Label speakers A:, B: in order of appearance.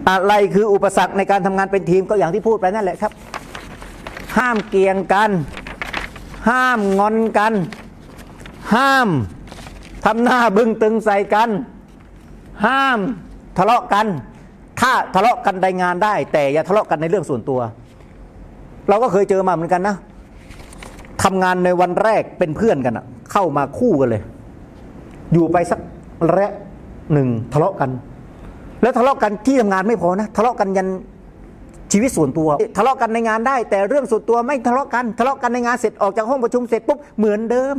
A: อะไรคืออุปสรรคในการทำงานเป็นทีมก็อย่างที่พูดไปนั่นแหละครับห้ามเกี่ยงกันห้ามงอนกันห้ามทำหน้าบึ้งตึงใส่กันห้ามทะเลาะกันถ้าทะเลาะกันในงานได้แต่อย่าทะเลาะกันในเรื่องส่วนตัวเราก็เคยเจอมาเหมือนกันนะทำงานในวันแรกเป็นเพื่อนกันอะเข้ามาคู่กันเลยอยู่ไปสักระยะหนึ่งทะเลาะกันแล้วทะเลาะกันที่ทำงานไม่พอนะทะเลาะกันยันชีวิตส่วนตัวทะเลาะกันในงานได้แต่เรื่องส่วนตัวไม่ทะเลาะกันในงานเสร็จออกจากห้องประชุมเสร็จปุ๊บเหมือนเดิม